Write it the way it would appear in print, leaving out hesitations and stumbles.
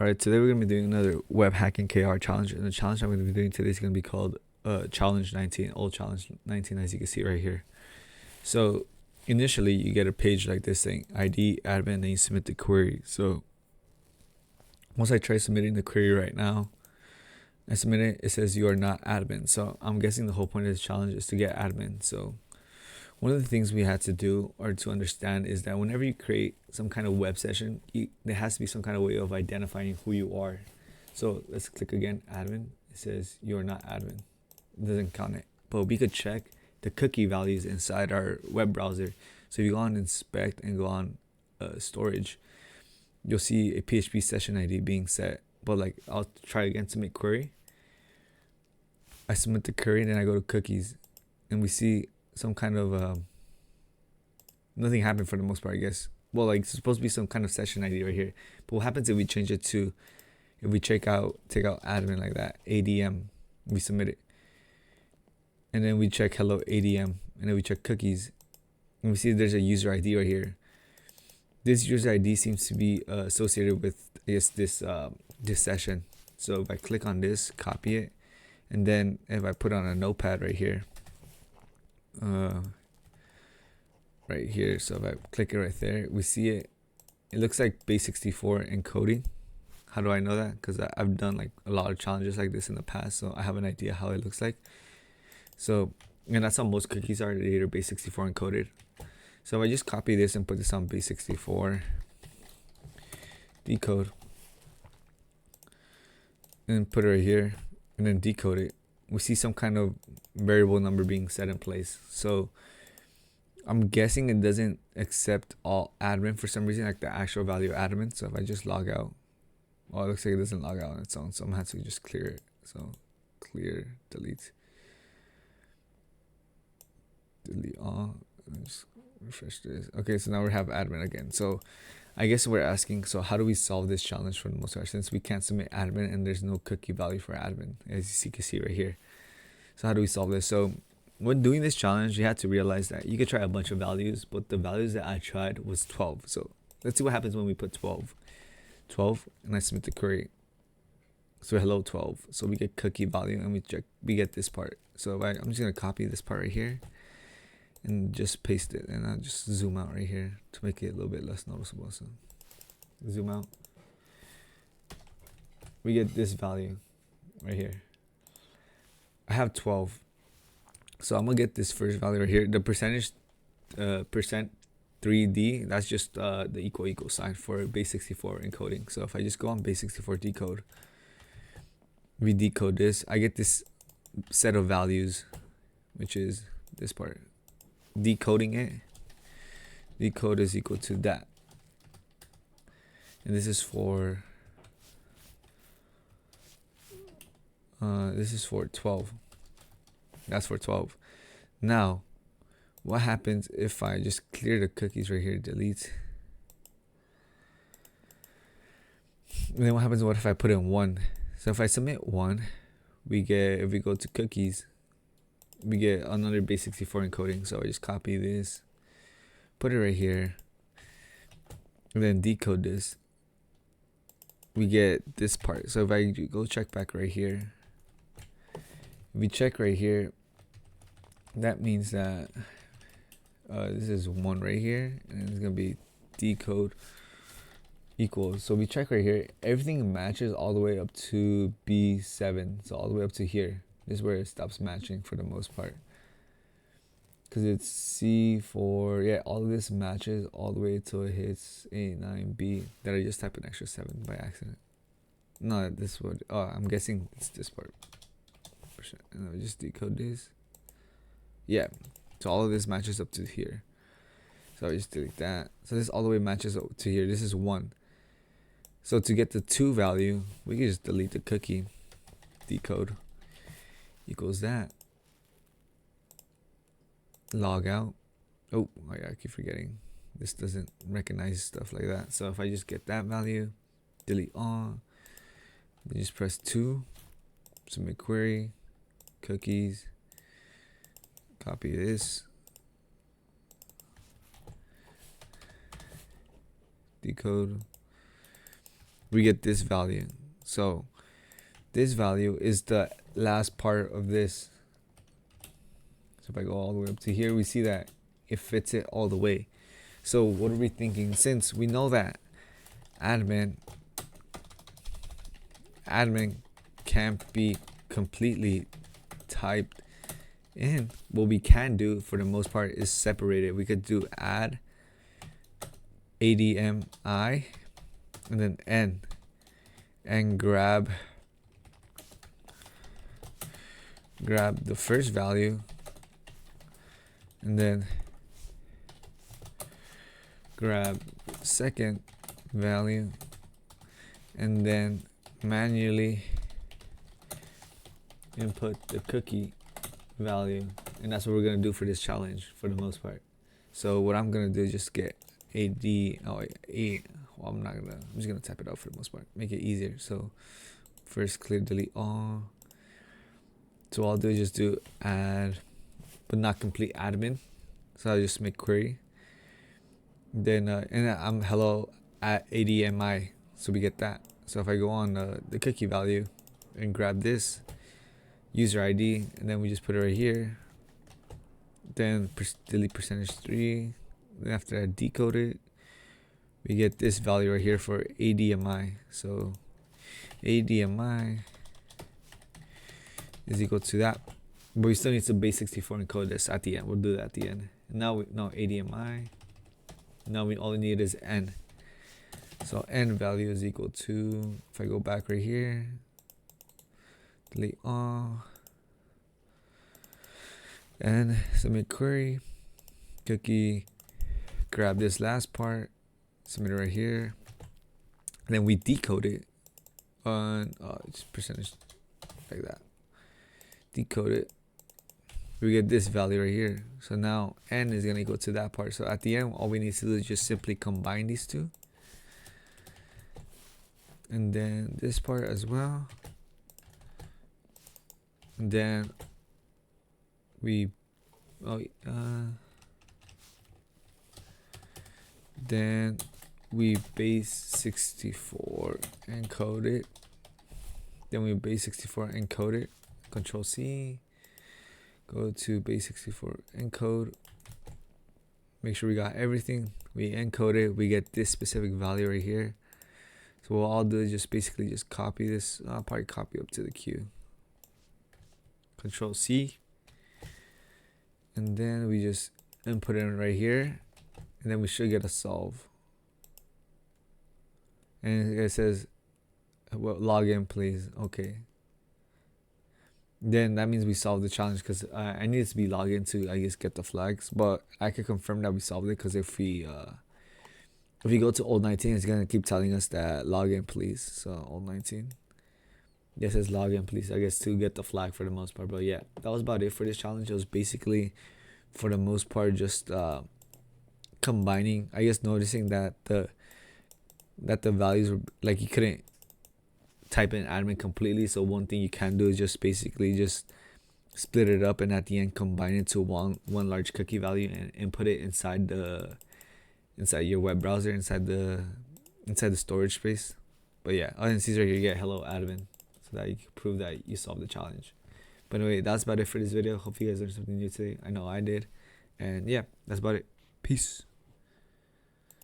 Alright, today we're going to be doing another Webhacking.kr challenge, and the challenge I'm going to be doing today is going to be called Challenge 19, Old Challenge 19, as you can see right here. So initially you get a page like this saying ID, admin, and then you submit the query. So once I try submitting the query right now, I submit it, it says you are not admin. So I'm guessing the whole point of this challenge is to get admin. So one of the things we had to do or to understand is that whenever you create some kind of web session, there has to be some kind of way of identifying who you are. So let's click again, admin. It says you're not admin. It doesn't count it. But we could check the cookie values inside our web browser. So if you go on inspect and go on storage, you'll see a PHP session ID being set. But like I'll try again to make query. I submit the query, then I go to cookies, and we see some kind of nothing happened for the most part, I guess. Well, like it's supposed to be some kind of session ID right here. But what happens if we change it to, if we take out admin like that, ADM, we submit it, and then we check hello ADM, and then we check cookies, and we see there's a user ID right here. This user ID seems to be associated with, I guess, this session. So if I click on this, copy it, and then if I put on a notepad right here, right here, so if I click it right there, we see it. It looks like base64 encoding. How do I know that? Because I've done like a lot of challenges like this in the past, so I have an idea how it looks like. So, and that's how most cookies are. They're base64 encoded. So if I just copy this and put this on base64, decode, and put it right here, and then decode it, we see some kind of variable number being set in place. So I'm guessing it doesn't accept all admin for some reason, like the actual value of admin. So if I just log out, oh, it looks like it doesn't log out on its own. So I'm gonna have to just clear it. So clear, delete all, and just refresh this. Okay, so now we have admin again. So I guess we're asking, so how do we solve this challenge for the most part, since we can't submit admin and there's no cookie value for admin, as you can see right here. So how do we solve this? So when doing this challenge, you had to realize that you could try a bunch of values, but the values that I tried was 12. So let's see what happens when we put 12, and I submit the query. So hello 12. So we get cookie value, and we get this part. So I'm just gonna copy this part right here and just paste it, and I'll just zoom out right here to make it a little bit less noticeable. So zoom out, we get this value right here. I have 12, so I'm gonna get this first value right here. The percentage percent 3D, that's just the equal sign for base64 encoding. So if I just go on base64 decode, we decode this, I get this set of values, which is this part. Decoding it, decode is equal to that, and this is for 12. That's for 12. Now what happens if I just clear the cookies right here, delete, and then what happens if I put in 1? So if I submit 1, we get, if we go to cookies, we get another base64 encoding. So I just copy this, put it right here, and then decode this, we get this part. So if I go check back right here, if we check right here, that means that this is 1 right here, and it's gonna be decode equals. So we check right here, everything matches all the way up to B7, so all the way up to here. This is where it stops matching for the most part, because it's C4. Yeah, all of this matches all the way till it hits A9B. Did I just type an extra 7 by accident? No, this would, oh, I'm guessing it's this part. And I'll just decode this. Yeah, so all of this matches up to here. So I just delete that. So this all the way matches up to here. This is 1. So to get the 2 value, we can just delete the cookie, decode equals that, log out. Oh yeah, I keep forgetting, this doesn't recognize stuff like that. So if I just get that value, delete all, then just press 2, submit query, cookies, copy this, decode, we get this value. So this value is the last part of this. So if I go all the way up to here, we see that it fits it all the way. So what are we thinking? Since we know that admin can't be completely typed in, what we can do for the most part is separate it. We could do add ADMI and then n, and grab the first value and then grab second value and then manually input the cookie value, and that's what we're gonna do for this challenge for the most part. So what I'm gonna do is just get I'm just gonna type it out for the most part, make it easier. So first clear delete all. So I'll do is just do add but not complete admin. So I'll just make query. Then and I'm hello at ADMI, so we get that. So if I go on the cookie value and grab this user ID, and then we just put it right here, then delete %3, then after that decode it, we get this value right here for ADMI. So ADMI is equal to that, but we still need to base64 encode this at the end. We'll do that at the end. And now ADMI, now we all we need is n. So n value is equal to, if I go back right here, delete all, and submit query, cookie, grab this last part, submit it right here, and then we decode it on just percentage like that, decode it, we get this value right here. So now n is gonna equal to that part. So at the end, all we need to do is just simply combine these two, and then this part as well, and then we then we base64 encode it, then we base64 encode it, Control C, go to base64 encode, make sure we got everything, we encode it, we get this specific value right here. So what I'll do is just basically just copy this. I'll probably copy up to the queue, Control C, and then we just input it in right here, and then we should get a solve, and it says, well, log in please. Okay, then that means we solved the challenge, because I need to be logged in to, I guess, get the flags, but I can confirm that we solved it, because if we go to old 19, it's gonna keep telling us that log in please. So old 19, it says log in please, I guess, to get the flag for the most part. But yeah, that was about it for this challenge. It was basically, for the most part, just combining, I guess, noticing that the values were like, you couldn't type in admin completely. So one thing you can do is just basically just split it up, and at the end combine it to one large cookie value and input it inside your web browser, inside the storage space. But yeah, all you see right here, you get hello admin, so that you can prove that you solved the challenge. But anyway, that's about it for this video. Hope you guys learned something new today. I know I did. And yeah, that's about it. Peace.